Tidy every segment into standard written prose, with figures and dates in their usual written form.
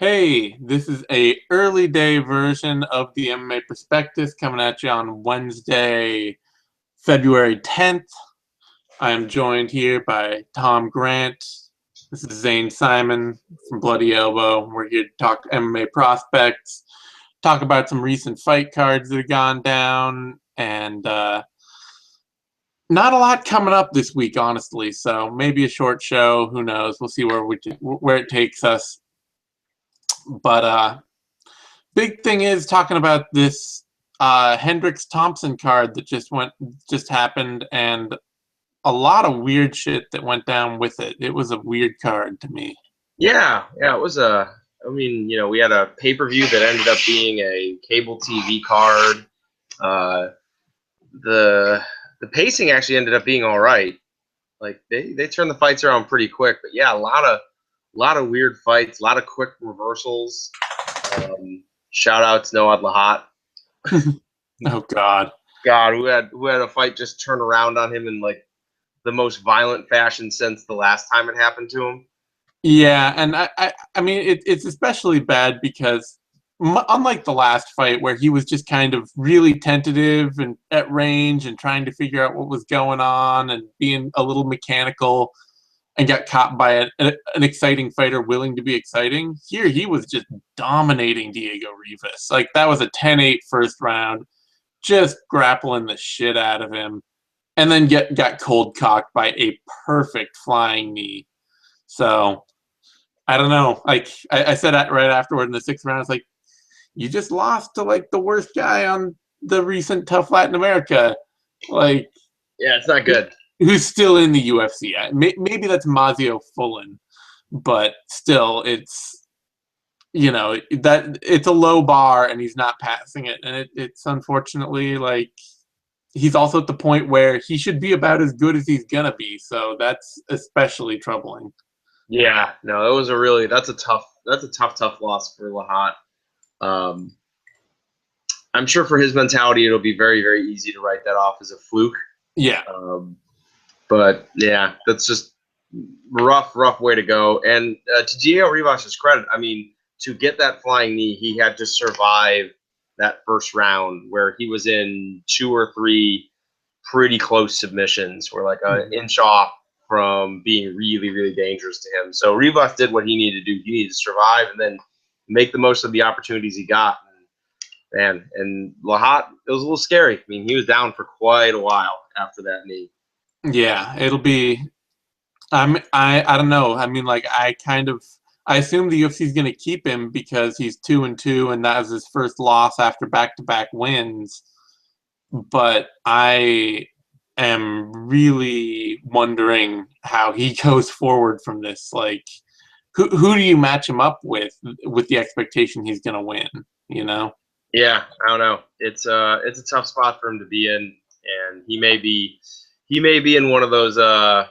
Hey, this is a early day version of the MMA Prospectus coming at you on Wednesday, February 10th. I am joined here by Tom Grant. This is Zane Simon from Bloody Elbow. We're here to talk MMA prospects, talk about some recent fight cards that have gone down, and not a lot coming up this week, honestly. So maybe a short show. Who knows? We'll see where it takes us. But big thing is talking about this Hendricks Thompson card that just happened, and a lot of weird shit that went down with it. It was a weird card to me. Yeah, it was a. I mean, we had a pay-per-view that ended up being a cable TV card. Uh, the pacing actually ended up being all right. Like they turned the fights around pretty quick, but yeah, a lot of weird fights, a lot of quick reversals. Shout out to Noad Lahat. Oh God. God, who had a fight just turn around on him in like the most violent fashion since the last time it happened to him. Yeah, and I mean it's especially bad because unlike the last fight where he was just kind of really tentative and at range and trying to figure out what was going on and being a little mechanical and got caught by an exciting fighter willing to be exciting. Here he was just dominating Diego Rivas. Like that was a 10-8 first round, just grappling the shit out of him, and then got cold cocked by a perfect flying knee. So I don't know. Like I said right afterward in the sixth round, it's like you just lost to like the worst guy on the recent Tough Latin America. Like Yeah, it's not good. who's still in the UFC. Maybe that's Mazio Fullen, but still, it's that it's a low bar and he's not passing it, and it's unfortunately like he's also at the point where he should be about as good as he's gonna be. So that's especially troubling. Yeah, no, that's a tough loss for Lahat. Um, I'm sure for his mentality, it'll be very, very easy to write that off as a fluke. Yeah, Um, but yeah, that's just rough way to go. And to Diego Rivas' credit, I mean, to get that flying knee, he had to survive that first round where he was in two or three pretty close submissions. We're like an inch off from being really, really dangerous to him. So Rivas did what he needed to do. He needed to survive and then make the most of the opportunities he got. And Lahat, it was a little scary. I mean, he was down for quite a while after that knee. yeah, it'll be. I don't know. I mean, like I assume the UFC is going to keep him because he's 2-2, and that was his first loss after back-to-back wins. But I am really wondering how he goes forward from this. Like, who do you match him up with the expectation he's going to win? You know? Yeah, I don't know. It's a tough spot for him to be in, and he may be in one of those uh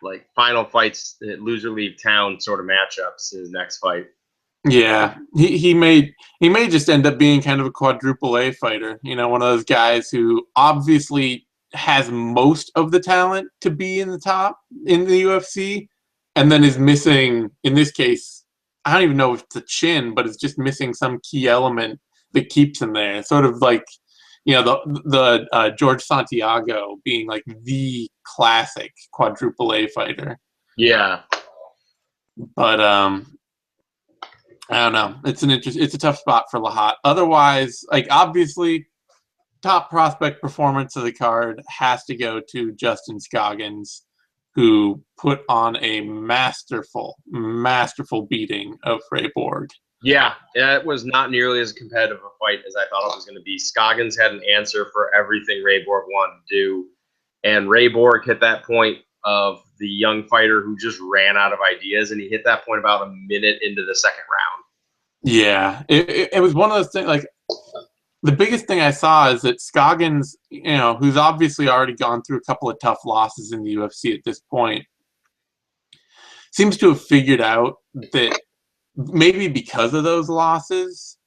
like final fights, loser leave town sort of matchups. His next fight. Yeah, he may just end up being kind of a quadruple A fighter. You know, one of those guys who obviously has most of the talent to be in the top in the UFC, and then is missing. In this case, I don't even know if it's a chin, but it's just missing some key element that keeps him there. Sort of like the George Santiago being like the classic quadruple A fighter. Yeah, But I don't know. It's a tough spot for Lahat. Otherwise, like obviously, top prospect performance of the card has to go to Justin Scoggins, who put on a masterful beating of Ray Borg. yeah, it was not nearly as competitive a fight as I thought it was going to be. Scoggins had an answer for everything Ray Borg wanted to do, and Ray Borg hit that point of the young fighter who just ran out of ideas, and he hit that point about a minute into the second round. Yeah, it was one of those things. Like the biggest thing I saw is that Scoggins, who's obviously already gone through a couple of tough losses in the UFC at this point, seems to have figured out that maybe because of those losses,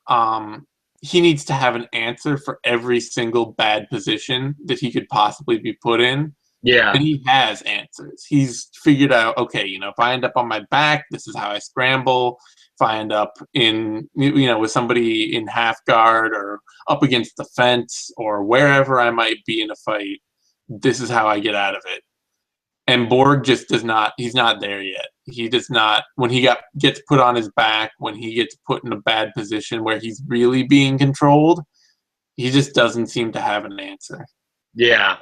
he needs to have an answer for every single bad position that he could possibly be put in. Yeah. And he has answers. He's figured out, okay, you know, if I end up on my back, this is how I scramble. If I end up in, you know, with somebody in half guard or up against the fence or wherever I might be in a fight, this is how I get out of it. And Borg just does not, he's not there yet. He does not, when he gets put on his back, when he gets put in a bad position where he's really being controlled, he just doesn't seem to have an answer. Yeah.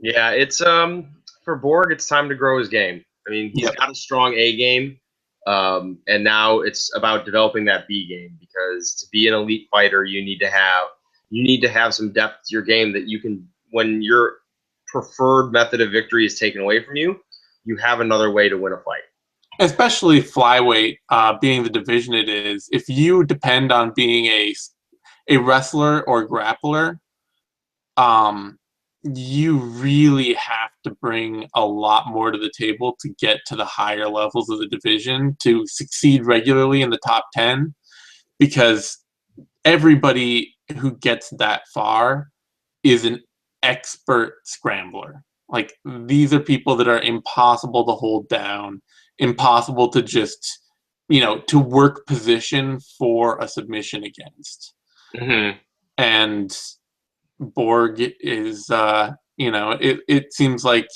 Yeah. It's, for Borg, it's time to grow his game. I mean, he's got a strong A game. And now it's about developing that B game, because to be an elite fighter, you need to have some depth to your game that you can, when your preferred method of victory is taken away from you, you have another way to win a fight. Especially flyweight, being the division it is. If you depend on being a wrestler or grappler, you really have to bring a lot more to the table to get to the higher levels of the division to succeed regularly in the top 10, because everybody who gets that far is an expert scrambler. Like, these are people that are impossible to hold down, impossible to just, you know, to work position for a submission against. Mm-hmm. And Borg is, you know, it seems like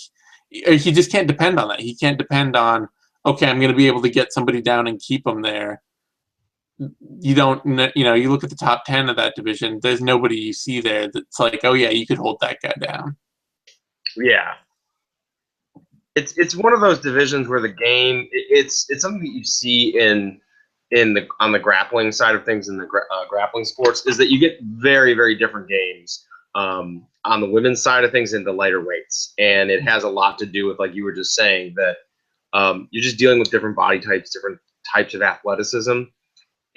he just can't depend on that. He can't depend on, okay, I'm going to be able to get somebody down and keep them there. You don't, you know, you look at the top 10 of that division, there's nobody you see there that's like, oh yeah, you could hold that guy down. Yeah. It's one of those divisions where the game, it's something that you see on the grappling side of things, in the grappling sports, is that you get very, very different games on the women's side of things in the lighter weights. And it has a lot to do with, like you were just saying, that you're just dealing with different body types, different types of athleticism.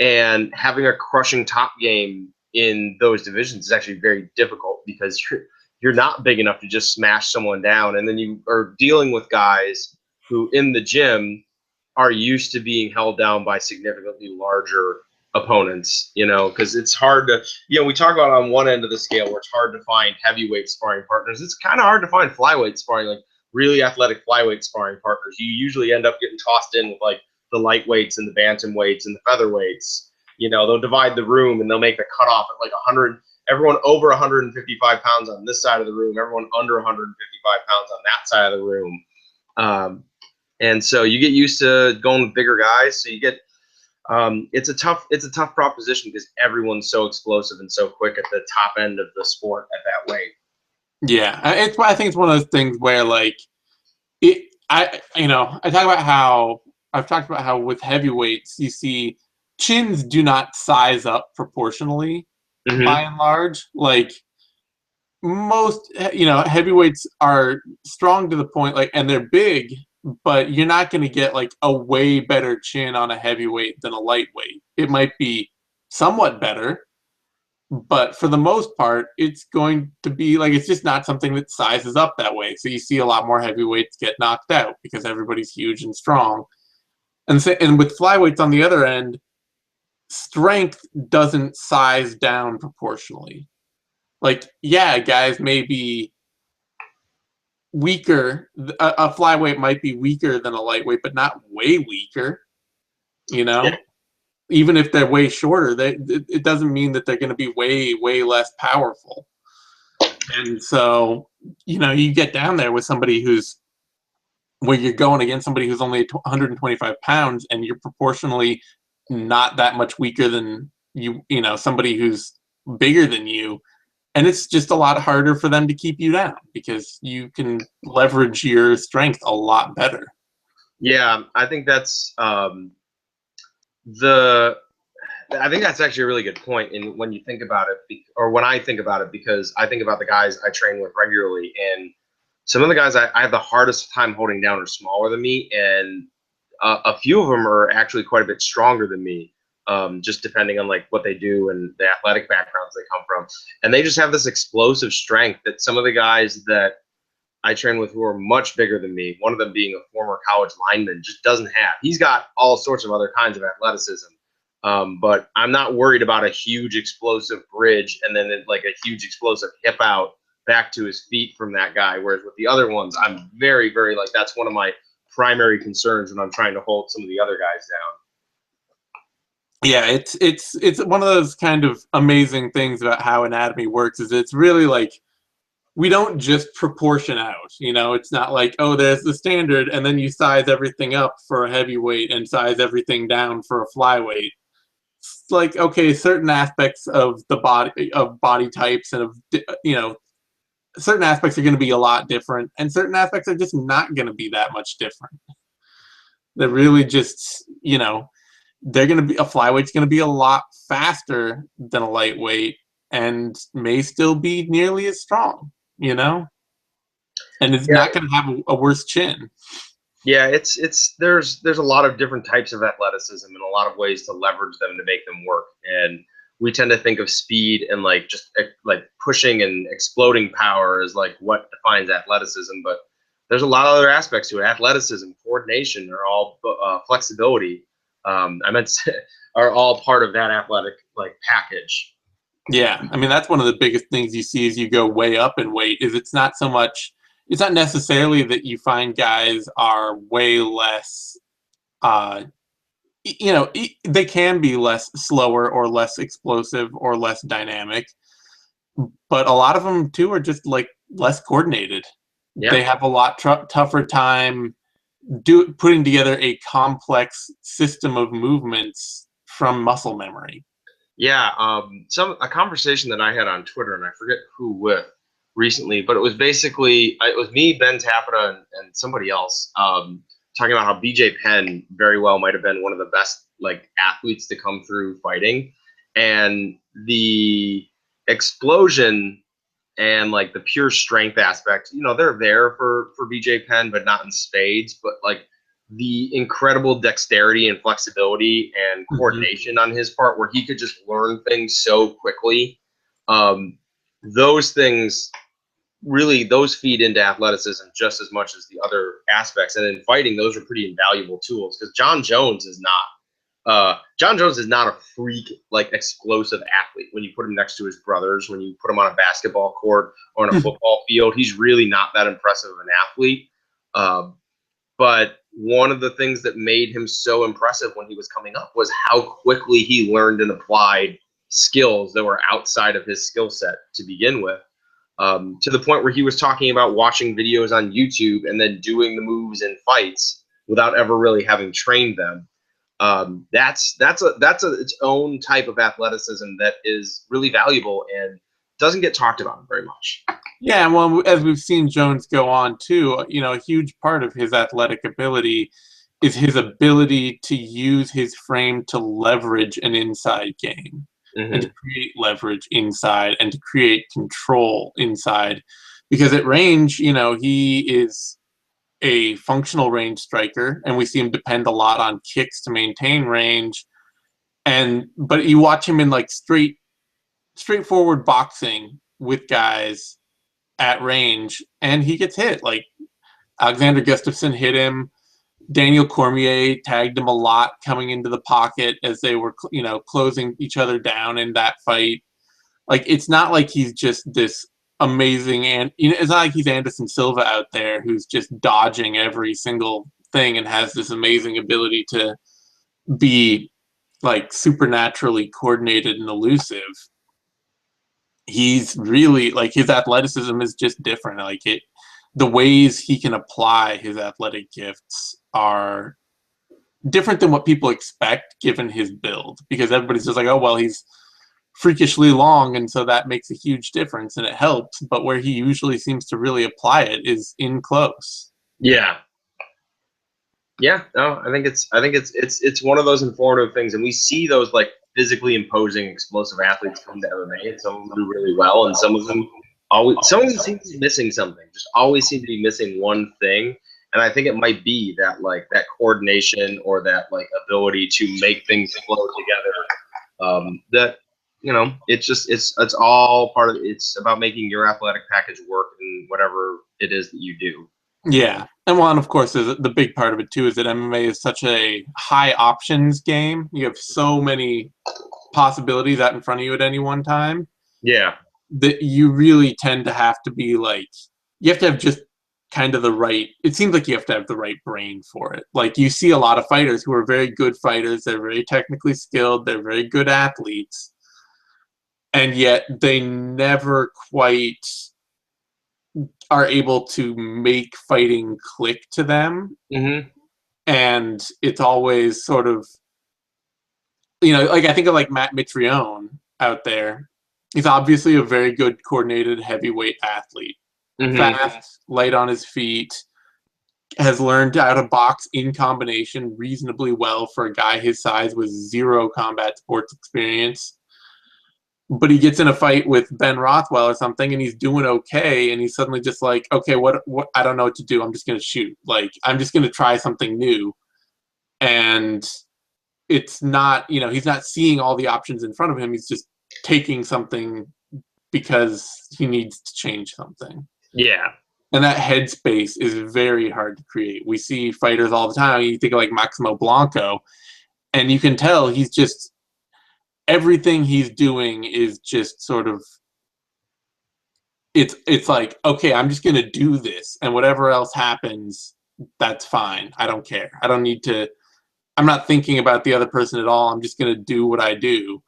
And having a crushing top game in those divisions is actually very difficult, because you're not big enough to just smash someone down. And then you are dealing with guys who in the gym are used to being held down by significantly larger opponents, you know, because it's hard to, you know, we talk about on one end of the scale where it's hard to find heavyweight sparring partners. It's kind of hard to find flyweight sparring, like really athletic flyweight sparring partners. You usually end up getting tossed in with like the lightweights and the bantamweights and the featherweights. You know, they'll divide the room and they'll make the cutoff at like 100, everyone over 155 pounds on this side of the room, everyone under 155 pounds on that side of the room. And so you get used to going with bigger guys. So you get, it's a tough proposition, because everyone's so explosive and so quick at the top end of the sport at that weight. Yeah, I think it's one of those things where, like, I I've talked about how with heavyweights you see chins do not size up proportionally, Mm-hmm. by and large. Like, most, you know, heavyweights are strong to the point, like, and they're big, but you're not going to get like a way better chin on a heavyweight than a lightweight. It might be somewhat better, but for the most part, it's going to be like, it's just not something that sizes up that way. So you see a lot more heavyweights get knocked out because everybody's huge and strong. And with flyweights on the other end, strength doesn't size down proportionally. Like, yeah, guys may be weaker. A flyweight might be weaker than a lightweight, but not way weaker. You know, Yeah. even if they're way shorter, it doesn't mean that they're going to be way less powerful. And so, you know, you get down there with somebody where you're going against somebody who's only 125 pounds, and you're proportionally not that much weaker than you know, somebody who's bigger than you. And it's just a lot harder for them to keep you down, because you can leverage your strength a lot better. Yeah, I think that's I think that's actually a really good point. And when you think about it, or when I think about it, because I think about the guys I train with regularly, and some of the guys I have the hardest time holding down are smaller than me, and a few of them are actually quite a bit stronger than me, just depending on like what they do and the athletic backgrounds they come from. And they just have this explosive strength that some of the guys that I train with who are much bigger than me, one of them being a former college lineman, just doesn't have. He's got all sorts of other kinds of athleticism. But I'm not worried about a huge explosive bridge and then like a huge explosive hip out back to his feet from that guy. Whereas with the other ones, I'm very, very like, that's one of my primary concerns when I'm trying to hold some of the other guys down. Yeah, it's one of those kind of amazing things about how anatomy works is it's really like we don't just proportion out. It's not like, oh, there's the standard, and then you size everything up for a heavyweight and size everything down for a flyweight. It's like, okay, certain aspects of the body types and of certain aspects are going to be a lot different, and certain aspects are just not going to be that much different. They're really just, they're going to be a flyweight's going to be a lot faster than a lightweight and may still be nearly as strong, and it's not going to have a worse chin. Yeah, there's a lot of different types of athleticism and a lot of ways to leverage them to make them work. And we tend to think of speed and like just like pushing and exploding power as like what defines athleticism, but there's a lot of other aspects to it. Athleticism, coordination, are all flexibility. I meant are all part of that athletic like package. Yeah, I mean that's one of the biggest things you see as you go way up in weight is it's not necessarily that you find guys are way less they can be less slower or less explosive or less dynamic, but a lot of them too are just like less coordinated. Yeah. They have a lot tougher time putting together a complex system of movements from muscle memory. Yeah, a conversation that I had on Twitter, and I forget who with recently, but it was basically it was me, Ben Tapita, and somebody else talking about how BJ Penn very well might have been one of the best like athletes to come through fighting, and the explosion and like the pure strength aspect, they're there for BJ Penn, but not in spades. But like the incredible dexterity and flexibility and coordination on his part, where he could just learn things so quickly. Those things really, those feed into athleticism just as much as the other aspects. And in fighting, those are pretty invaluable tools because John Jones is not a freak, like explosive athlete. When you put him next to his brothers, when you put him on a basketball court or on a football field, he's really not that impressive of an athlete. But one of the things that made him so impressive when he was coming up was how quickly he learned and applied skills that were outside of his skill set to begin with. To the point where he was talking about watching videos on YouTube and then doing the moves in fights without ever really having trained them. That's its own type of athleticism that is really valuable and doesn't get talked about very much. Yeah, well, as we've seen Jones go on too, a huge part of his athletic ability is his ability to use his frame to leverage an inside game and to create leverage inside and to create control inside. Because at range, he is a functional range striker, and we see him depend a lot on kicks to maintain range. But you watch him in like straightforward boxing with guys at range, and he gets hit. Like Alexander Gustafsson hit him. Daniel Cormier tagged him a lot coming into the pocket as they were, closing each other down in that fight. Like it's not like he's just this amazing, and it's not like he's Anderson Silva out there who's just dodging every single thing and has this amazing ability to be like supernaturally coordinated and elusive. He's really like his athleticism is just different. Like the ways he can apply his athletic gifts are different than what people expect given his build, because everybody's just like, oh, well, he's freakishly long, and so that makes a huge difference and it helps. But where he usually seems to really apply it is in close. Yeah. No, I think it's one of those informative things, and we see those like physically imposing, explosive athletes come to MMA, and some of them do really well, and some of them seem to be missing something. Just always seem to be missing one thing, and I think it might be that like that coordination or that like ability to make things flow together. That it's all part of. It's about making your athletic package work in whatever it is that you do. Yeah, and one, of course, is the big part of it too is that MMA is such a high options game. You have so many possibilities out in front of you at any one time. Yeah. that you really tend to have to be like, you have to have just kind of the right, it seems like you have to have the right brain for it. Like you see a lot of fighters who are very good fighters, they're very technically skilled, they're very good athletes, and yet they never quite are able to make fighting click to them. Mm-hmm. And it's always sort of, like I think of like Matt Mitrione out there. He's obviously a very good coordinated heavyweight athlete. Mm-hmm. Fast, light on his feet, has learned how to box in combination reasonably well for a guy his size with zero combat sports experience. But he gets in a fight with Ben Rothwell or something, and he's doing okay, and he's suddenly just like, okay, what? I don't know what to do. I'm just going to shoot. Like, I'm just going to try something new. And it's not, he's not seeing all the options in front of him. He's just taking something because he needs to change something. Yeah. And that headspace is very hard to create. We see fighters all the time. You think of like Maximo Blanco, and you can tell he's just, everything he's doing is just sort of, it's like, okay, I'm just going to do this, and whatever else happens, that's fine. I don't care. I don't need to, I'm not thinking about the other person at all. I'm just going to do what I do.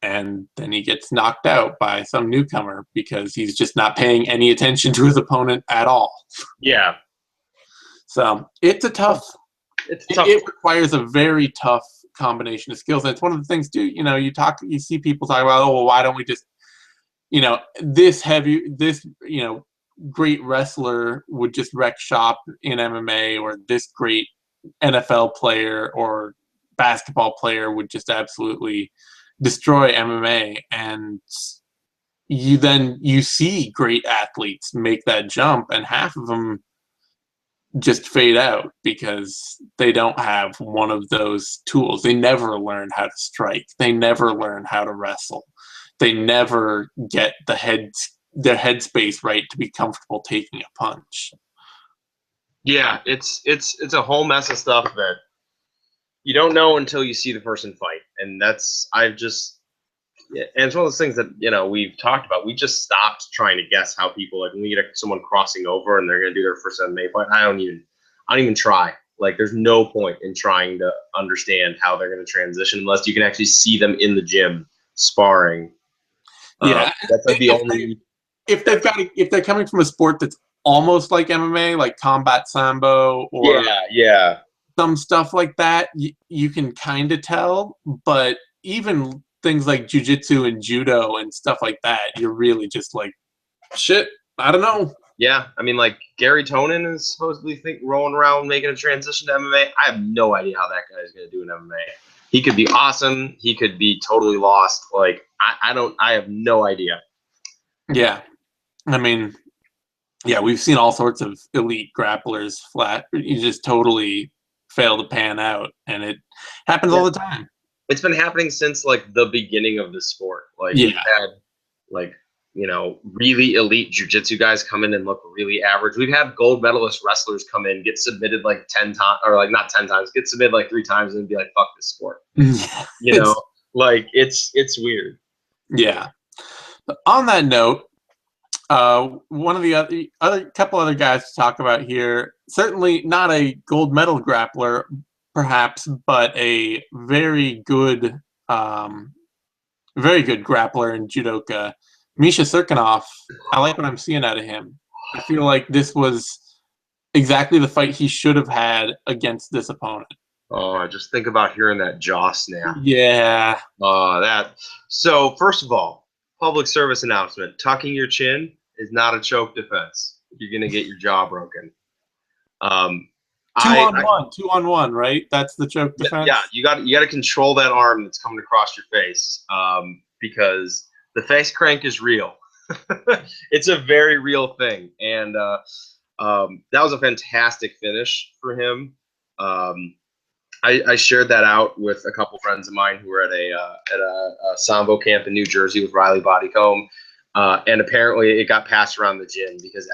And then he gets knocked out by some newcomer because he's just not paying any attention to his opponent at all. Yeah. So it's a tough. It's tough. It requires a very tough combination of skills, and it's one of the things too. You see people talk about, oh, well, why don't we just, this great wrestler would just wreck shop in MMA, or this great NFL player or basketball player would just absolutely destroy MMA. And you see great athletes make that jump, and half of them just fade out because they don't have one of those tools. They never learn how to strike. They never learn how to wrestle. They never get their headspace right to be comfortable taking a punch. Yeah, it's a whole mess of stuff that you don't know until you see the person fight. And and it's one of those things that, we've talked about. We just stopped trying to guess how people, like when we get someone crossing over and they're going to do their first MMA fight, I don't even try. Like, there's no point in trying to understand how they're going to transition unless you can actually see them in the gym sparring. Yeah. That's like the only. If they're coming from a sport that's almost like MMA, like combat sambo or some stuff like that, you can kind of tell. But even things like jiu-jitsu and judo and stuff like that, you're really just like, shit, I don't know. Yeah, I mean, like Gary Tonin is supposedly rolling around making a transition to MMA. I have no idea how that guy is going to do in MMA. He could be awesome. He could be totally lost. Like, I have no idea. Yeah. I mean, yeah, we've seen all sorts of elite grapplers you just totally fail to pan out, and it happens all the time. It's been happening since like the beginning of the sport. Like, we've had like, really elite jiu-jitsu guys come in and look really average. We've had gold medalist wrestlers come in, get submitted like 10 times, or like not 10 times, get submitted like 3 times and be like, fuck this sport. Like it's weird. Yeah. On that note, one of the other couple other guys to talk about here, certainly not a gold medal grappler, perhaps, but a very good grappler and judoka, Misha Cirkunov. I like what I'm seeing out of him. I feel like this was exactly the fight he should have had against this opponent. Oh, I just think about hearing that jaw snap. Yeah. So first of all, public service announcement: tucking your chin is not a choke defense. You're gonna get your jaw broken. Two on one, right? That's the choke defense. Yeah, you got to control that arm that's coming across your face, because the face crank is real. It's a very real thing, and that was a fantastic finish for him. I shared that out with a couple friends of mine who were at a Sambo camp in New Jersey with Riley Bodycomb, and apparently it got passed around the gym because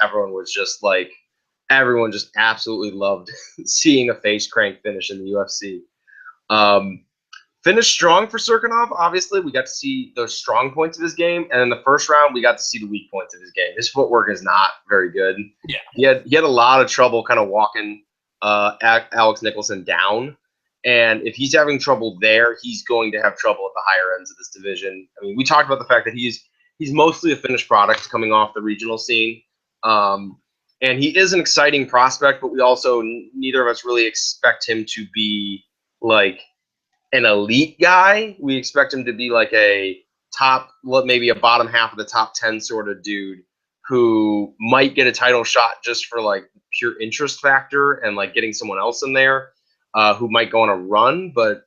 everyone just absolutely loved seeing a face crank finish in the UFC. finished strong for Serkinov. Obviously, we got to see those strong points of his game, and in the first round, we got to see the weak points of his game. His footwork is not very good. Yeah, he had a lot of trouble kind of walking Alex Nicholson down, and if he's having trouble there, he's going to have trouble at the higher ends of this division. I mean, we talked about the fact that he's mostly a finished product coming off the regional scene. And he is an exciting prospect, but we also, neither of us really expect him to be like an elite guy. We expect him to be like a top, maybe a bottom half of the top 10 sort of dude who might get a title shot just for like pure interest factor and like getting someone else in there who might go on a run. But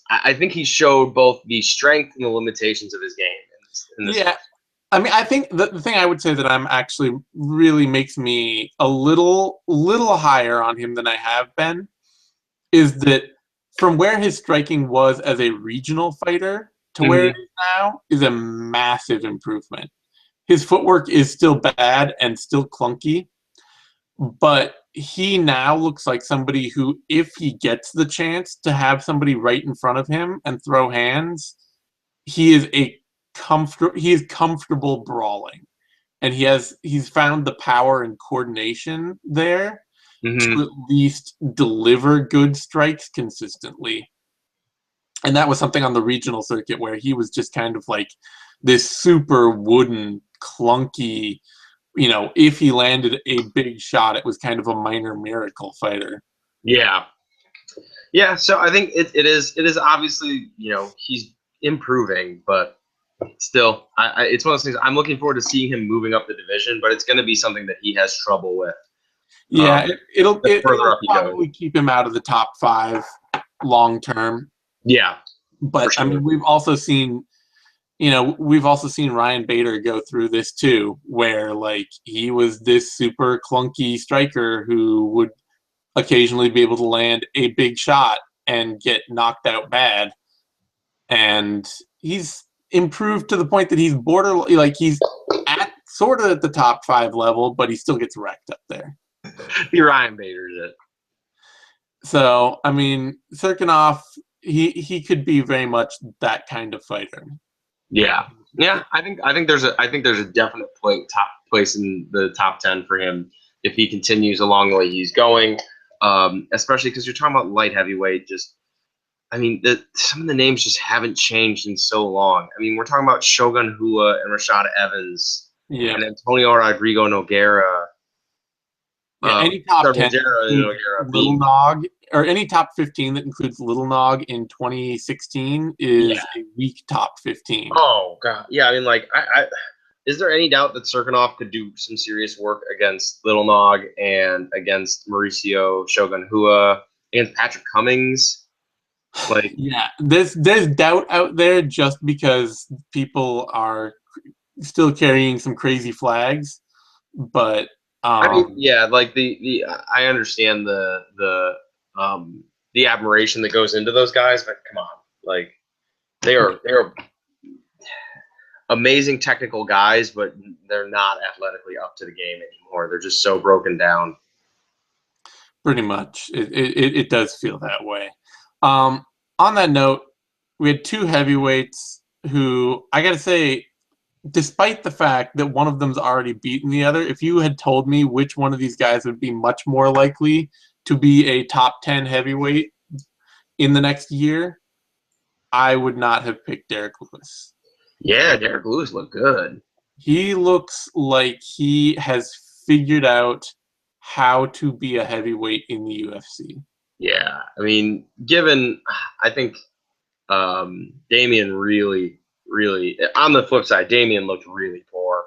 I think he showed both the strength and the limitations of his game in this yeah. I mean, I think the thing I would say that I'm actually really makes me a little higher on him than I have been is that from where his striking was as a regional fighter to where it is now is a massive improvement. His footwork is still bad and still clunky, but he now looks like somebody who, if he gets the chance to have somebody right in front of him and throw hands, he is comfortable brawling, and he's found the power and coordination there to at least deliver good strikes consistently. And that was something on the regional circuit where he was just kind of like this super wooden, clunky, if he landed a big shot, it was kind of a minor miracle fighter. Yeah. Yeah, so I think it is obviously, he's improving, but still, it's one of those things. I'm looking forward to seeing him moving up the division, but it's going to be something that he has trouble with. Yeah, it'll further up he probably keep him out of the top 5 long term. Yeah, but sure. I mean, we've also seen Ryan Bader go through this too, where like he was this super clunky striker who would occasionally be able to land a big shot and get knocked out bad, and he's improved to the point that he's he's at sort of at the top 5 level, but he still gets wrecked up there. He Ryan Bader's it. So I mean, Serkinov, he could be very much that kind of fighter. Yeah. I think there's a definite place in the top 10 for him if he continues along the way he's going. Especially because you're talking about light heavyweight. Some of the names just haven't changed in so long. I mean, we're talking about Shogun Rua and Rashad Evans, and Antonio Rodrigo Nogueira. Yeah, any top 10 Little Nog, or any top 15 that includes Little Nog in 2016 is a weak top 15. Oh god, yeah. I mean, like, is there any doubt that Serkinov could do some serious work against Little Nog and against Mauricio Shogun Rua, against Patrick Cummings? Like, yeah, there's doubt out there just because people are still carrying some crazy flags, but I mean, yeah, like I understand the admiration that goes into those guys, but come on, like they are amazing technical guys, but they're not athletically up to the game anymore. They're just so broken down. Pretty much, it does feel that way. On that note, we had 2 heavyweights who, I gotta say, despite the fact that one of them's already beaten the other, if you had told me which one of these guys would be much more likely to be a top 10 heavyweight in the next year, I would not have picked Derek Lewis. Yeah, Derek Lewis looked good. He looks like he has figured out how to be a heavyweight in the UFC. Yeah, I mean, I think Damian really, on the flip side, Damian looked really poor.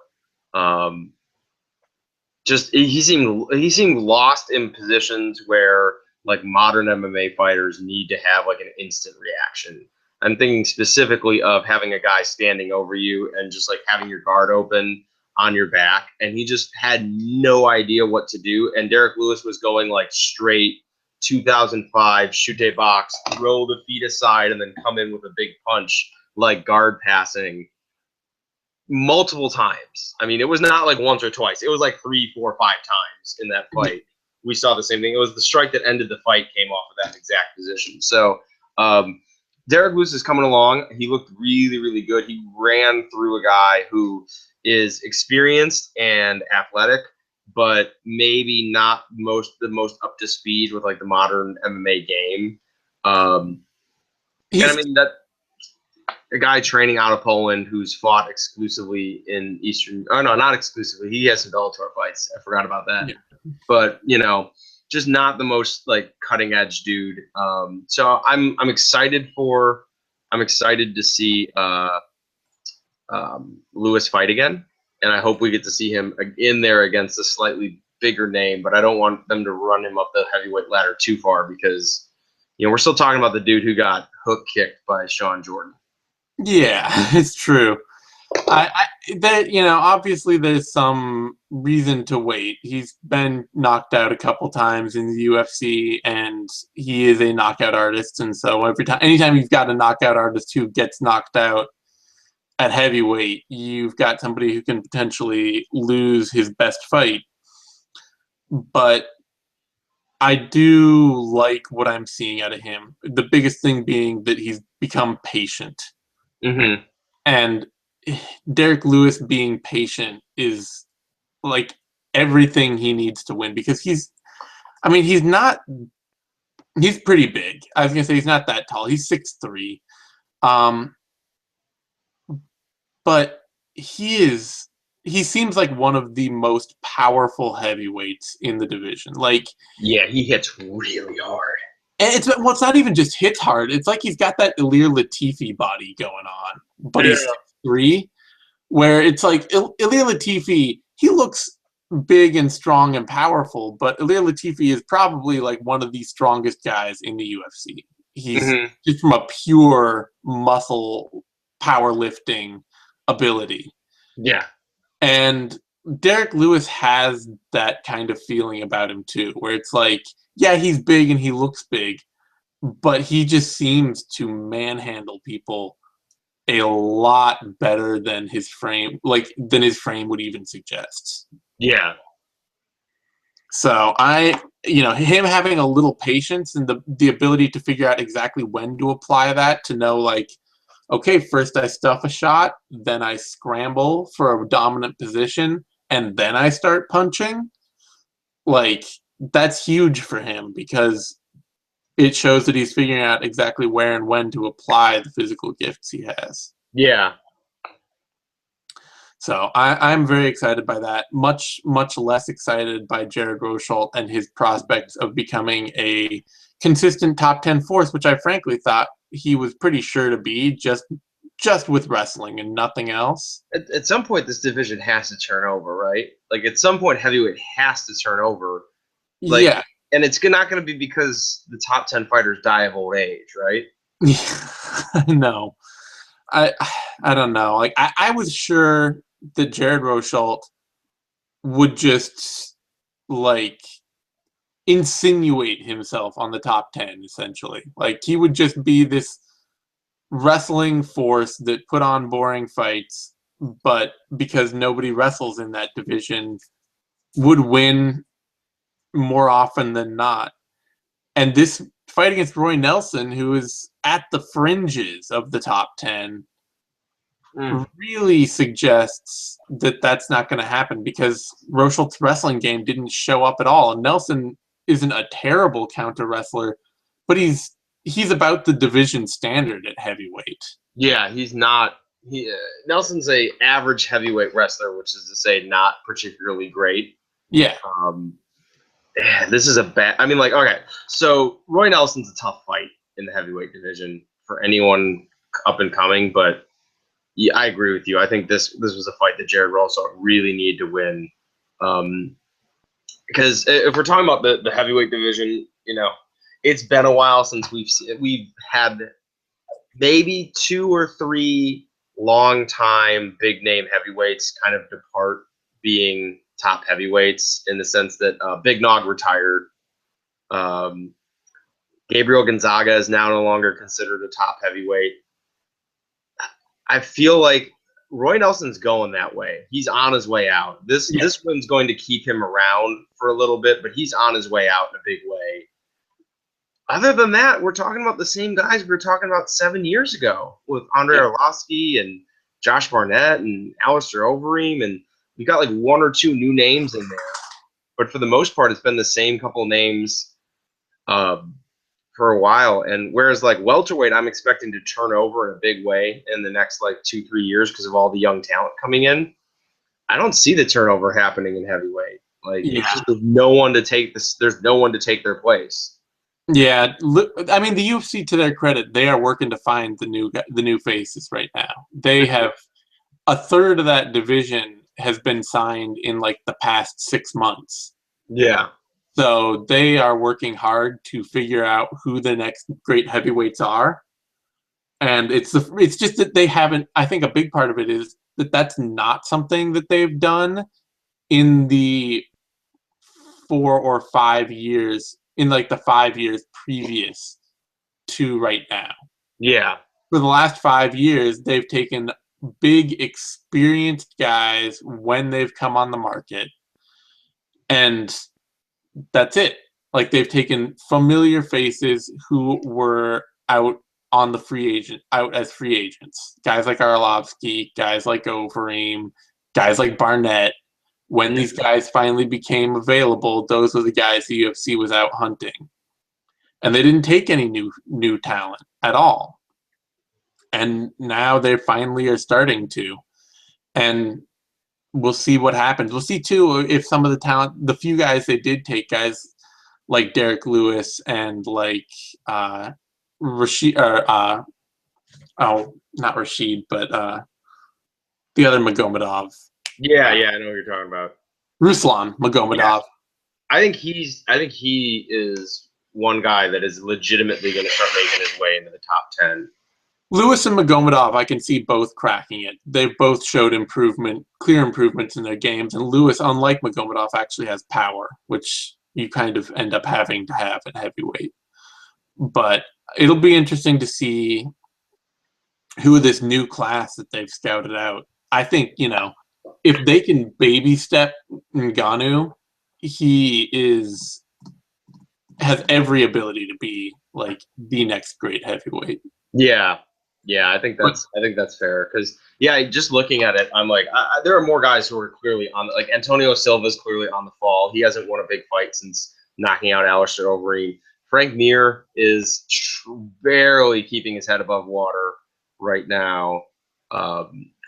He seemed lost in positions where like modern MMA fighters need to have like an instant reaction. I'm thinking specifically of having a guy standing over you and just like having your guard open on your back, and he just had no idea what to do. And Derek Lewis was going like straight 2005 chute box, throw the feet aside, and then come in with a big punch, like guard passing multiple times. I mean, it was not like once or twice. It was like 3, 4, 5 times in that fight. We saw the same thing. It was the strike that ended the fight came off of that exact position. So Derek Lewis is coming along. He looked really, really good. He ran through a guy who is experienced and athletic, but maybe not the most up to speed with like the modern MMA game. And I mean that a guy training out of Poland who's fought exclusively in Eastern. Oh no, not exclusively. He has some Bellator fights. I forgot about that. Yeah. But just not the most like cutting edge dude. So I'm excited to see Lewis fight again, and I hope we get to see him in there against a slightly bigger name. But I don't want them to run him up the heavyweight ladder too far because we're still talking about the dude who got hook kicked by Sean Jordan. Yeah, it's true. Obviously there's some reason to wait. He's been knocked out a couple times in the UFC, and he is a knockout artist. And so anytime you've got a knockout artist who gets knocked out at heavyweight, you've got somebody who can potentially lose his best fight. But I do like what I'm seeing out of him. The biggest thing being that he's become patient. Mm-hmm. And Derek Lewis being patient is like everything he needs to win, because he's pretty big. I was gonna say he's not that tall. He's 6'3". But he seems like one of the most powerful heavyweights in the division. Like, yeah, he hits really hard. And it's not even just hits hard. It's like he's got that Ilir Latifi body going on, but he's 6'3", where it's like Ilir Latifi, he looks big and strong and powerful, but Ilir Latifi is probably like one of the strongest guys in the UFC. He's just from a pure muscle powerlifting ability. Yeah. And Derek Lewis has that kind of feeling about him too, where it's like, yeah, he's big and he looks big, but he just seems to manhandle people a lot better than his frame would even suggest. Yeah. So him having a little patience and the ability to figure out exactly when to apply that, to know like, okay, first I stuff a shot, then I scramble for a dominant position, and then I start punching. Like, that's huge for him, because it shows that he's figuring out exactly where and when to apply the physical gifts he has. Yeah. So I'm very excited by that. Much, much less excited by Jared Rosholt and his prospects of becoming a consistent top 10 force, which I frankly thought he was pretty sure to be, just with wrestling and nothing else. At some point, this division has to turn over, right? Like, at some point, heavyweight has to turn over. Like, yeah. And it's not going to be because the top 10 fighters die of old age, right? No. I don't know. Like, I was sure that Jared Rosholt would just, like, insinuate himself on the top 10, essentially. Like, he would just be this wrestling force that put on boring fights, but because nobody wrestles in that division, would win more often than not. And this fight against Roy Nelson, who is at the fringes of the top 10, really suggests that that's not going to happen, because Rosholt's wrestling game didn't show up at all. And Nelson isn't a terrible counter wrestler, but he's about the division standard at heavyweight. Yeah, he's not. Nelson's a average heavyweight wrestler, which is to say not particularly great. Yeah. This is a bad. I mean, like, okay, so Roy Nelson's a tough fight in the heavyweight division for anyone up and coming, but yeah, I agree with you. I think this was a fight that Jared Rosholt really needed to win, because if we're talking about the heavyweight division, it's been a while since we've had maybe 2 or 3 long-time big-name heavyweights kind of depart being top heavyweights, in the sense that Big Nog retired. Gabriel Gonzaga is now no longer considered a top heavyweight. I feel like Roy Nelson's going that way. He's on his way out. This win's going to keep him around for a little bit, but he's on his way out in a big way. other than that, we're talking about the same guys we were talking about 7 years ago with Andre Yeah. Arlovsky and Josh Barnett and Alistair Overeem, and we got like one or two new names in there. But for the most part, it's been the same couple names for a while. And whereas like welterweight, I'm expecting to turn over in a big way in the next like 2-3 years because of all the young talent coming in. I don't see the turnover happening in heavyweight. Like it's just there's no one to take this. There's no one to take their place. Yeah, I mean the UFC, to their credit, they are working to find the new faces right now. They have a third of that division has been signed in like the past 6 months. Yeah. So they are working hard to figure out who the next great heavyweights are. And it's just that they haven't. I think a big part of it is that that's not something that they've done in the 4 or 5 years, in like the 5 years previous to right now. Yeah. For the last 5 years, they've taken big, experienced guys when they've come on the market, and that's it. Like they've taken familiar faces who were out on the out as free agents. Guys like Arlovsky, guys like Overeem, guys like Barnett. When these guys finally became available, those were the guys the UFC was out hunting. And they didn't take any new talent at all. And now they finally are starting to. And we'll see what happens. We'll see too if some of the talent, the few guys they did take, guys like Derek Lewis and like Rashid, not Rashid, but the other Magomedov. Yeah, I know what you're talking about. Ruslan Magomedov. Yeah. I think he is one guy that is legitimately going to start making his way into the top 10. Lewis and Magomedov, I can see both cracking it. They've both showed clear improvements in their games, and Lewis, unlike Magomedov, actually has power, which you kind of end up having to have at heavyweight. But it'll be interesting to see who this new class that they've scouted out. I think, if they can baby step Ngannou, he has every ability to be like the next great heavyweight. Yeah, I think that's fair because just looking at it, I'm like, there are more guys who are clearly on. Like Antonio Silva's clearly on the fall. He hasn't won a big fight since knocking out Alistair Overeem. Frank Mir is barely keeping his head above water right now.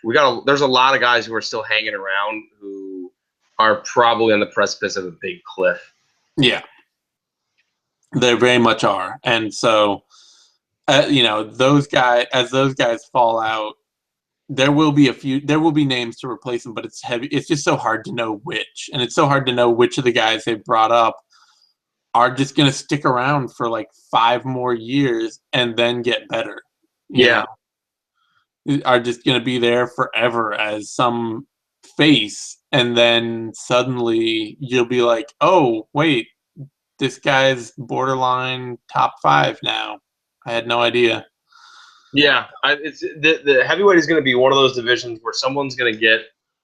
There's a lot of guys who are still hanging around who are probably on the precipice of a big cliff. Yeah, they very much are, and so those guys fall out, there will be names to replace them, but it's heavy. It's just so hard to know which, and it's so hard to know which of the guys they brought up are just going to stick around for like 5 more years and then get better. Are just going to be there forever as some face, and then suddenly you'll be like, oh wait, this guy's borderline top 5 now. I had no idea. Yeah, it's the heavyweight is going to be one of those divisions where someone's going to get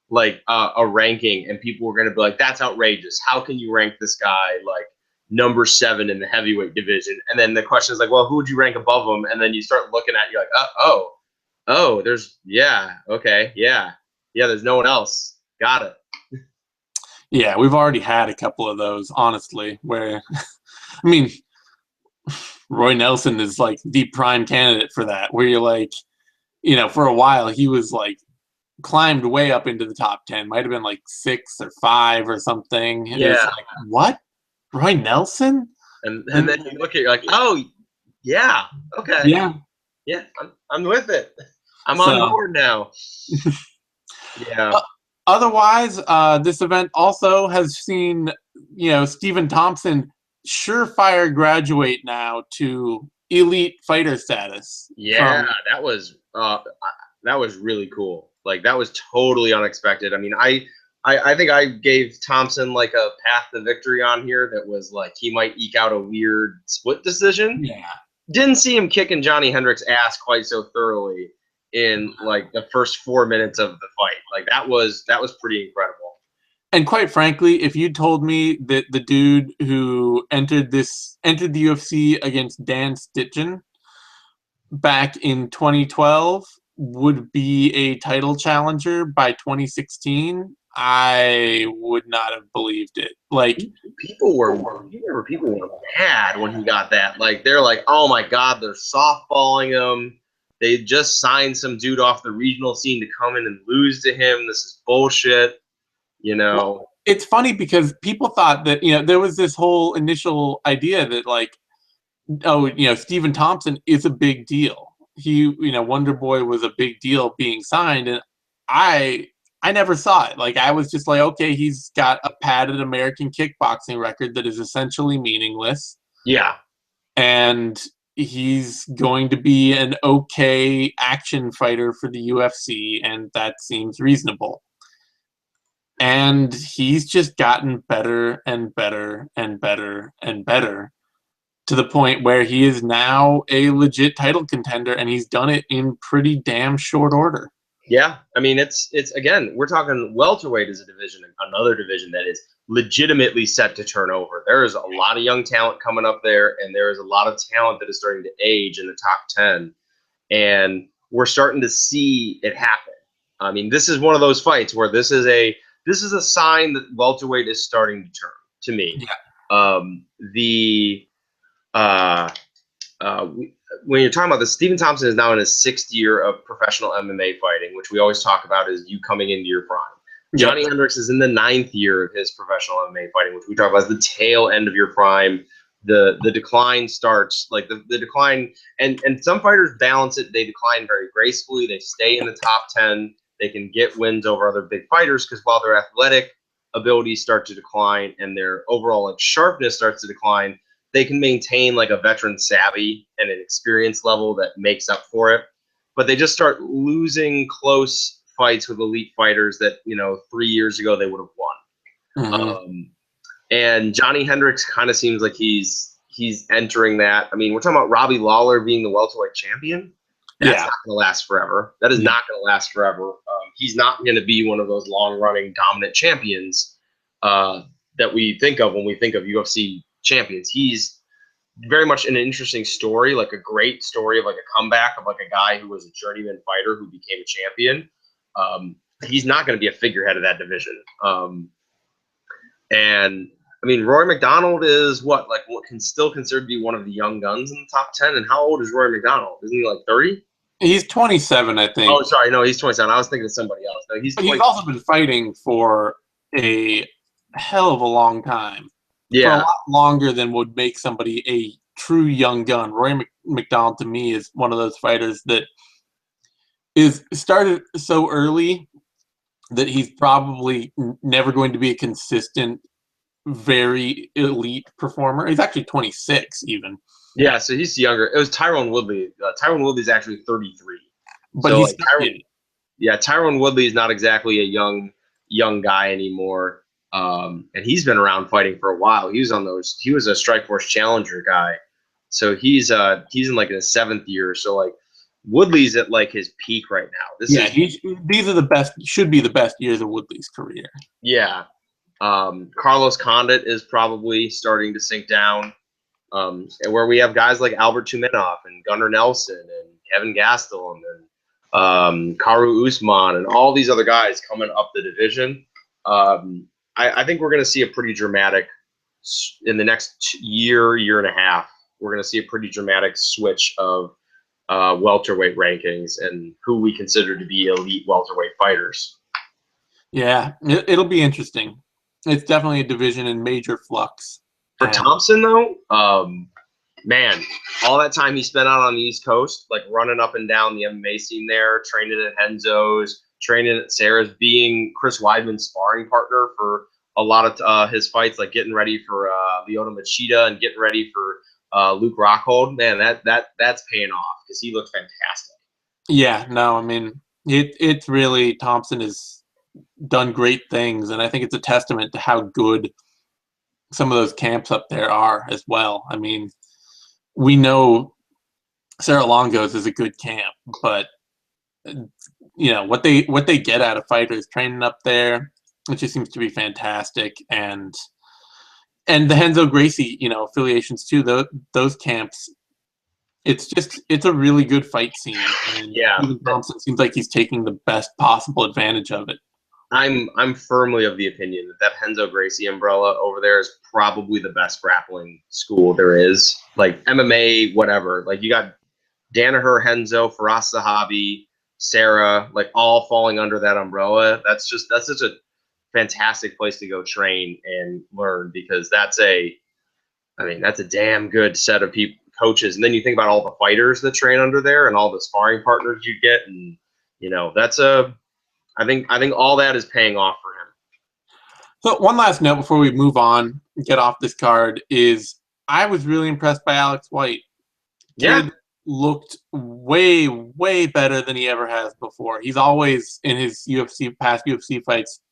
like a ranking, and people are going to be like, "That's outrageous! How can you rank this guy like number 7 in the heavyweight division?" And then the question is like, "Well, who would you rank above him?" And then you start looking at, you're like, there's there's no one else. Got it. Yeah, we've already had a couple of those, honestly, where I mean, Roy Nelson is like the prime candidate for that, where you're like, for a while he was like climbed way up into the top 10, might have been like 6 or 5 or something. And it's like, what? Roy Nelson? And then you look at it, you're like, oh yeah, okay. Yeah, I'm with it. I'm on board now. Yeah. Otherwise, this event also has seen, Stephen Thompson surefire graduate now to elite fighter status. Yeah, that was really cool. Like that was totally unexpected. I mean, I think I gave Thompson like a path to victory on here that was like he might eke out a weird split decision. Yeah. Didn't see him kicking Johnny Hendricks' ass quite so thoroughly in like the first 4 minutes of the fight. Like that was pretty incredible. And quite frankly, if you told me that the dude who entered the UFC against Dan Stitchen back in 2012 would be a title challenger by 2016, I would not have believed it. Like, People were, you remember people were mad when he got that. Like, they're like, oh my God, they're softballing him. They just signed some dude off the regional scene to come in and lose to him. This is bullshit, you know? well, it's funny because people thought that, there was this whole initial idea that, like, oh, Stephen Thompson is a big deal. He, Wonder Boy was a big deal being signed, and I never saw it. Like, I was just like, okay, he's got a padded American kickboxing record that is essentially meaningless, Yeah. and he's going to be an okay action fighter for the UFC, and that seems reasonable. And he's just gotten better and better and better and better, to the point where he is now a legit title contender, and he's done it in pretty damn short order. Yeah, I mean, it's again, we're talking welterweight as a division, another division that is legitimately set to turn over. There is a lot of young talent coming up there, and there is a lot of talent that is starting to age in the top 10, and we're starting to see it happen. I mean, this is one of those fights where this is a sign that welterweight is starting to turn, to me. Yeah. When you're talking about this, Stephen Thompson is now in his 6th year of professional MMA fighting, which we always talk about as you coming into your prime. Johnny Hendricks is in the 9th year of his professional MMA fighting, which we talk about as the tail end of your prime. The decline starts, like the decline, and some fighters balance it. They decline very gracefully. They stay in the top 10. They can get wins over other big fighters because while their athletic abilities start to decline and their overall like sharpness starts to decline, they can maintain like a veteran savvy and an experience level that makes up for it. But they just start losing close fights with elite fighters that, 3 years ago they would have won. Mm-hmm. And Johnny Hendricks kind of seems like he's entering that. I mean, we're talking about Robbie Lawler being the welterweight champion. That's not going to last forever. That is not going to last forever. He's not going to be one of those long-running dominant champions that we think of when we think of UFC champions. He's very much an interesting story, like a great story of like a comeback of like a guy who was a journeyman fighter who became a champion. He's not going to be a figurehead of that division. And I mean, Rory McDonald is what can still considered to be one of the young guns in the top 10. And how old is Rory McDonald? Isn't he like 30? He's 27, I think. Oh, sorry. No, he's 27. I was thinking of somebody else. No, but he's also been fighting for a hell of a long time. Yeah. For a lot longer than would make somebody a true young gun. Rory McDonald, to me, is one of those fighters that is started so early that he's probably never going to be a consistent, very elite performer. He's actually 26 even. Yeah, so he's younger. It was Tyron Woodley. Tyron Woodley's actually 33. But so, Tyron Woodley is not exactly a young guy anymore. And he's been around fighting for a while. He was a Strikeforce Challenger guy. So he's in like his 7th year. So like Woodley's at like his peak right now. These are the best, should be the best years of Woodley's career. Yeah. Carlos Condit is probably starting to sink down. And where we have guys like Albert Tumenov and Gunnar Nelson and Kevin Gastelum and Karu Usman and all these other guys coming up the division. I think we're going to see a pretty dramatic, in the next year and a half, we're going to see a pretty dramatic switch of welterweight rankings and who we consider to be elite welterweight fighters. Yeah, it'll be interesting. It's definitely a division in major flux. For Thompson, though, man, all that time he spent out on the East Coast, like running up and down the MMA scene there, training at Henzo's, training at Sarah's, being Chris Weidman's sparring partner for a lot of his fights, like getting ready for Lyoto Machida and getting ready for Luke Rockhold. Man, that's paying off because he looks fantastic. Yeah, no, I mean, it's really, Thompson has done great things, and I think it's a testament to how good some of those camps up there are as well. I mean, we know Serra-Longos is a good camp, but what they get out of fighters training up there, It just seems to be fantastic, and the Renzo Gracie, affiliations too. Those camps, it's a really good fight scene, and Yeah, Stephen Thompson seems like he's taking the best possible advantage of it. I'm firmly of the opinion that Renzo Gracie umbrella over there is probably the best grappling school there is. Like MMA, whatever. Like you got Danaher, Renzo, Faraz Zahabi, Sarah, like all falling under that umbrella. That's such a fantastic place to go train and learn, because that's a damn good set of people, coaches. And then you think about all the fighters that train under there and all the sparring partners you get, and that's I think all that is paying off for him. So one last note before we move on, get off this card, is I was really impressed by Alex White. Yeah. Kid looked way, way better than he ever has before. He's always, in his past UFC fights,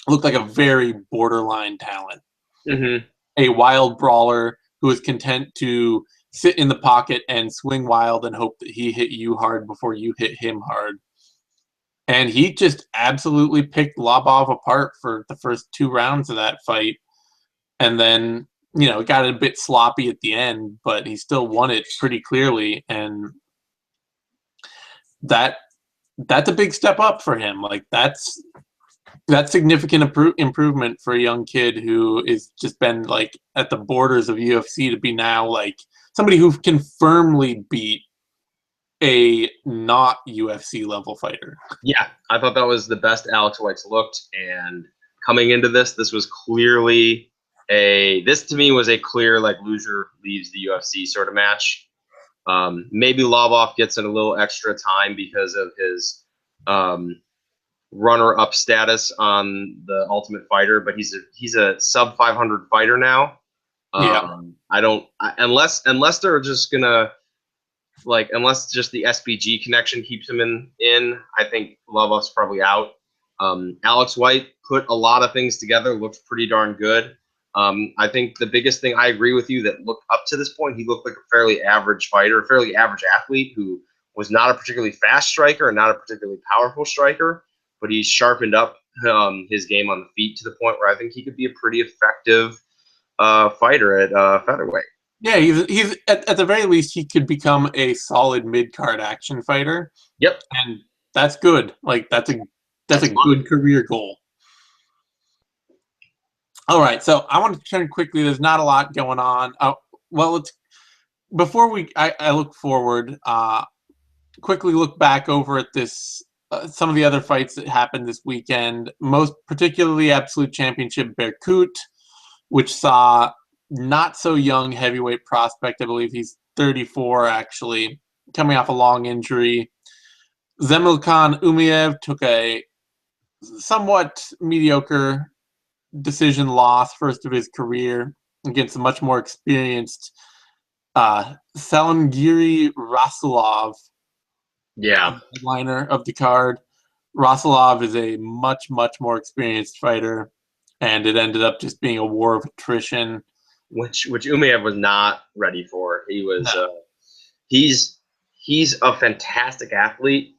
looked like a very borderline talent. Mm-hmm. A wild brawler who is content to sit in the pocket and swing wild and hope that he hit you hard before you hit him hard. And he just absolutely picked Lobov apart for the first 2 rounds of that fight. And then, it got a bit sloppy at the end, but he still won it pretty clearly. And that's a big step up for him. Like that's significant improvement for a young kid who is just been like at the borders of UFC to be now like somebody who can firmly beat a not UFC level fighter. Yeah, I thought that was the best Alex White's looked, and coming into this was clearly this to me was a clear like loser leaves the UFC sort of match. Maybe Lobov gets in a little extra time because of his runner-up status on the Ultimate Fighter, but he's a sub 500 fighter now. Unless they're just gonna unless just the SBG connection keeps him in, I think Lobov's probably out. Alex White put a lot of things together, looked pretty darn good. I think the biggest thing, I agree with you, that looked up to this point, he looked like a fairly average fighter, a fairly average athlete who was not a particularly fast striker and not a particularly powerful striker, but he sharpened up his game on the feet to the point where I think he could be a pretty effective fighter at featherweight. Yeah, he's at the very least he could become a solid mid-card action fighter. Yep, and that's good. Like that's a good career goal. All right, so I want to turn quickly. There's not a lot going on. Before I look forward. Quickly look back over at this. Some of the other fights that happened this weekend, most particularly Absolute Championship Berkut, which saw not so young heavyweight prospect. I believe he's 34 actually, coming off a long injury. Zemilkan Umayev took a somewhat mediocre decision loss, first of his career, against a much more experienced Salimgiri Rasulov. Yeah, Headliner of the card. Rasulov is a much, much more experienced fighter, and it ended up just being a war of attrition, which Umayev was not ready for. He was he's a fantastic athlete.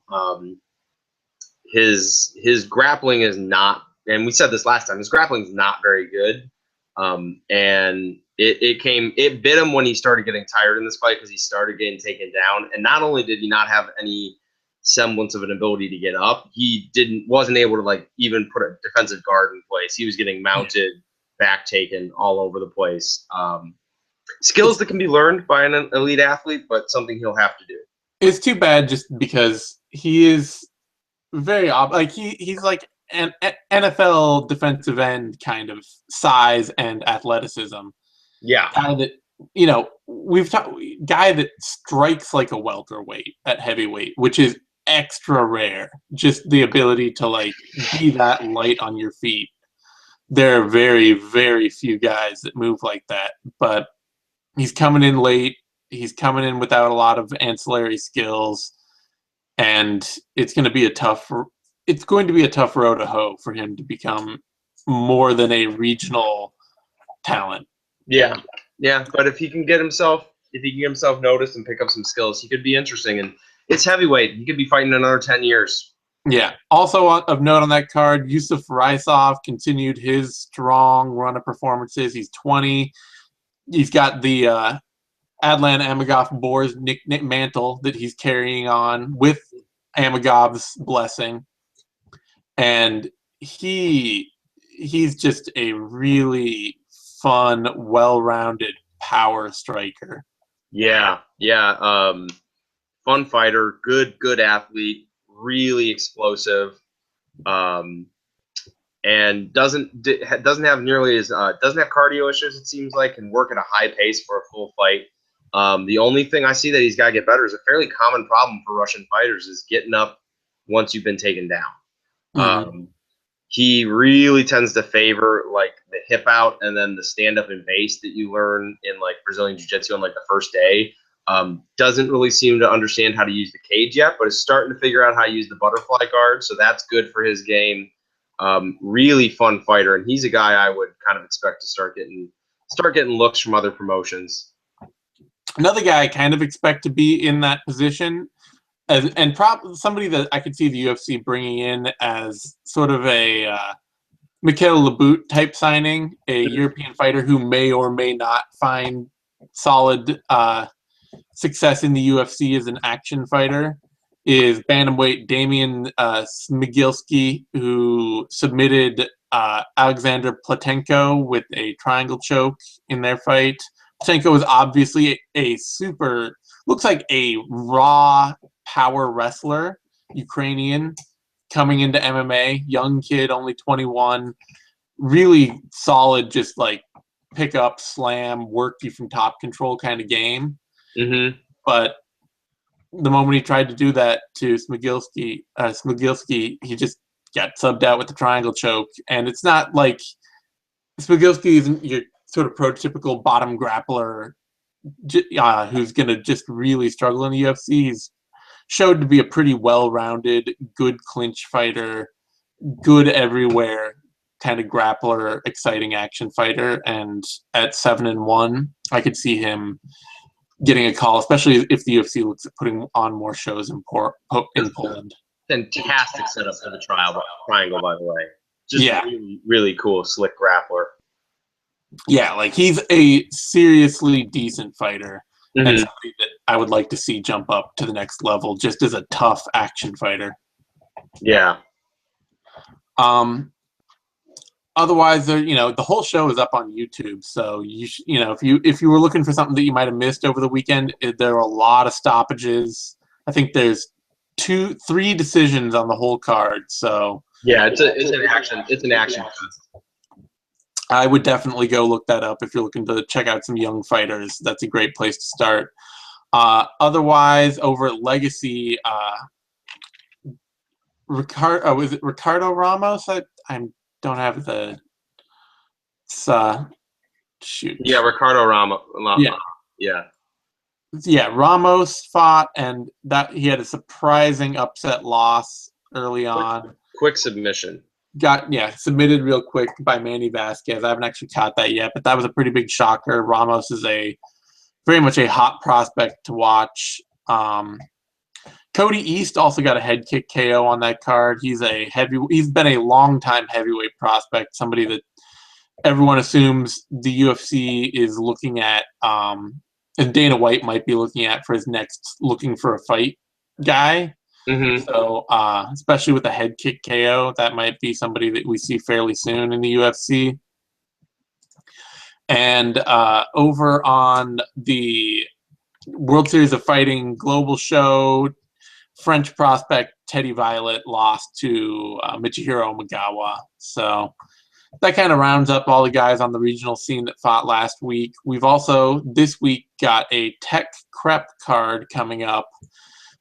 His grappling is not, and we said this last time, his grappling is not very good. And it bit him when he started getting tired in this fight, because he started getting taken down. And not only did he not have any semblance of an ability to get up, he wasn't able to like even put a defensive guard in place. He was getting mounted, back taken all over the place. Skills that can be learned by an elite athlete, but something he'll have to do. It's too bad just because he is very he's like an NFL defensive end kind of size and athleticism. Yeah, guy that guy that strikes like a welterweight at heavyweight, which is extra rare. Just the ability to like be that light on your feet. There are very, very few guys that move like that. But he's coming in late. He's coming in without a lot of ancillary skills, and it's going to be a tough road to hoe for him to become more than a regional talent. Yeah. But if he can get himself noticed and pick up some skills, he could be interesting. And it's heavyweight. He could be fighting another 10 years. Yeah. Also of note on that card, Yusuf Raisov continued his strong run of performances. He's 20. He's got the Adlan Amagov Boar's Nick mantle that he's carrying on with Amagov's blessing, and he's just a really fun, well-rounded power striker. Yeah, yeah. Fun fighter, good athlete, really explosive, and doesn't have nearly as doesn't have cardio issues. It seems like, can work at a high pace for a full fight. The only thing I see that he's got to get better is a fairly common problem for Russian fighters is getting up once you've been taken down. Mm-hmm. He really tends to favor like the hip out and then the stand up and base that you learn in like Brazilian Jiu-Jitsu on like the first day. Doesn't really seem to understand how to use the cage yet, but is starting to figure out how to use the butterfly guard. So that's good for his game. Really fun fighter, and he's a guy I would kind of expect to start getting looks from other promotions. Another guy I kind of expect to be in that position, and somebody that I could see the UFC bringing in as sort of a Mikhail Labout type signing, a European fighter who may or may not find solid success in the UFC as an action fighter, is bantamweight Damian Smigilski, who submitted Alexander Platenko with a triangle choke in their fight. Platenko is obviously looks like a raw power wrestler, Ukrainian, coming into MMA, young kid, only 21, really solid, just like pick up, slam, work you from top control kind of game. Mm-hmm. But the moment he tried to do that to Smigilski, he just got subbed out with the triangle choke. And it's not like Smigilski isn't your sort of prototypical bottom grappler who's going to just really struggle in the UFC. He's showed to be a pretty well-rounded, good clinch fighter, good everywhere kind of grappler, exciting action fighter. And at 7-1, I could see him getting a call, especially if the UFC looks at putting on more shows in Poland. Fantastic setup for the triangle, by the way. Just really, really cool, slick grappler. Yeah, like he's a seriously decent fighter, and somebody that I would like to see jump up to the next level just as a tough action fighter. Yeah. Otherwise, the whole show is up on YouTube. So if you were looking for something that you might have missed over the weekend, there are a lot of stoppages. I think there's 3 decisions on the whole card. So yeah, it's an action. I would definitely go look that up if you're looking to check out some young fighters. That's a great place to start. Otherwise, over at Legacy, was it Ricardo Ramos? I don't have the shoot. Yeah, Ricardo Ramos. Yeah, Ramos fought, and that he had a surprising upset loss early on. Quick submission. Submitted real quick by Manny Vasquez. I haven't actually caught that yet, but that was a pretty big shocker. Ramos is very much a hot prospect to watch. Cody East also got a head kick KO on that card. He's been a long-time heavyweight prospect, somebody that everyone assumes the UFC is looking at, and Dana White might be looking at for his next looking for a fight guy. Mm-hmm. So, especially with a head kick KO, that might be somebody that we see fairly soon in the UFC. And over on the World Series of Fighting Global Show, French prospect Teddy Violet lost to Michihiro Magawa. So that kind of rounds up all the guys on the regional scene that fought last week. We've also, this week, got a Tech Crep card coming up,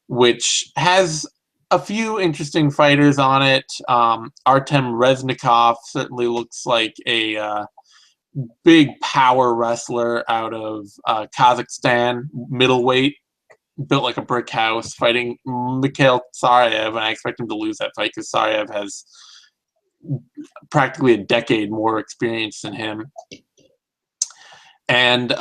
which has a few interesting fighters on it. Artem Reznikov certainly looks like a big power wrestler out of Kazakhstan, middleweight, built like a brick house, fighting Mikhail Tsariev, and I expect him to lose that fight because Tsariev has practically a decade more experience than him. And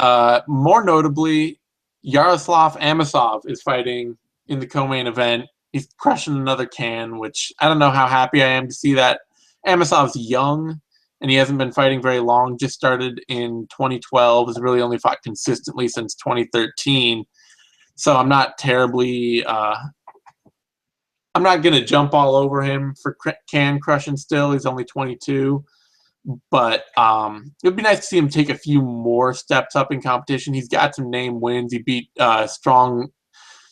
more notably, Yaroslav Amosov is fighting in the co-main event He's crushing another can, which I don't know how happy I am to see that. Amosov's young, and he hasn't been fighting very long. Just started in 2012. Has really only fought consistently since 2013. So I'm not terribly. I'm not going to jump all over him for can crushing still. He's only 22. But it would be nice to see him take a few more steps up in competition. He's got some name wins. He beat strong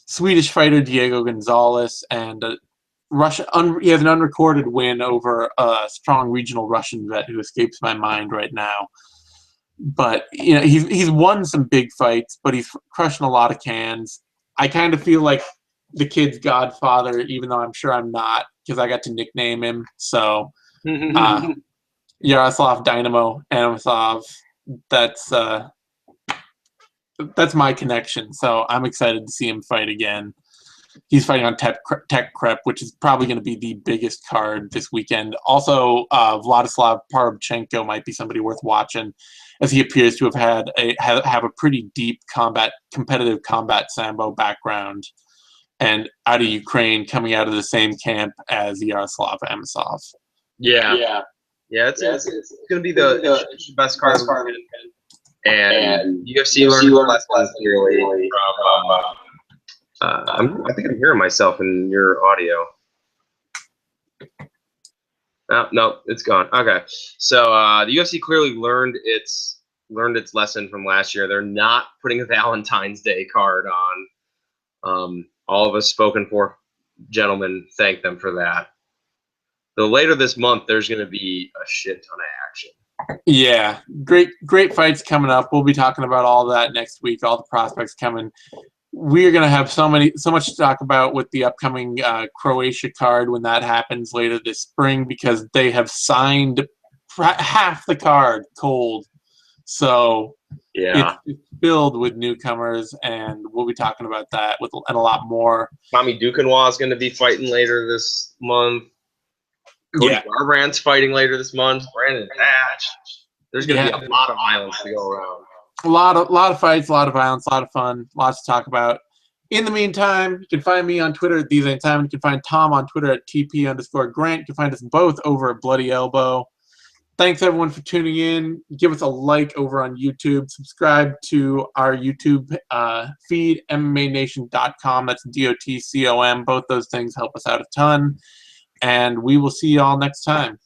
Swedish fighter Diego Gonzalez, and he has an unrecorded win over a strong regional Russian vet who escapes my mind right now. But he's won some big fights, but he's crushing a lot of cans. I kind of feel like the kid's godfather, even though I'm sure I'm not, because I got to nickname him. So Yaroslav Dynamo Amosov, that's my connection. So I'm excited to see him fight again. He's fighting on Tech Crep, which is probably going to be the biggest card this weekend. Also, Vladislav Parubchenko might be somebody worth watching, as he appears to have a pretty deep competitive combat sambo background, and out of Ukraine, coming out of the same camp as Yaroslav Amosov. Yeah. It's going to be the best card. And UFC learned less clearly from. I think I'm hearing myself in your audio. Oh, no, it's gone. Okay, so the UFC clearly learned its lesson from last year. They're not putting a Valentine's Day card on. All of us spoken for gentlemen thank them for that. So later this month, there's going to be a shit ton of action. Yeah, great fights coming up. We'll be talking about all that next week. All the prospects coming. We're going to have so much to talk about with the upcoming Croatia card when that happens later this spring, because they have signed half the card cold. So yeah, it's filled with newcomers, and we'll be talking about that and a lot more. Tommy Duquesnoy is going to be fighting later this month. Cody Garbrandt's fighting later this month. Brandon Patch. There's going to be a lot of violence to go around. A lot of fights, a lot of violence, a lot of fun, lots to talk about. In the meantime, you can find me on Twitter at TheZaneSimon. You can find Tom on Twitter at TP_Grant. You can find us both over at Bloody Elbow. Thanks, everyone, for tuning in. Give us a like over on YouTube. Subscribe to our YouTube feed, MMANation.com. That's DOTCOM. Both those things help us out a ton. And we will see you all next time.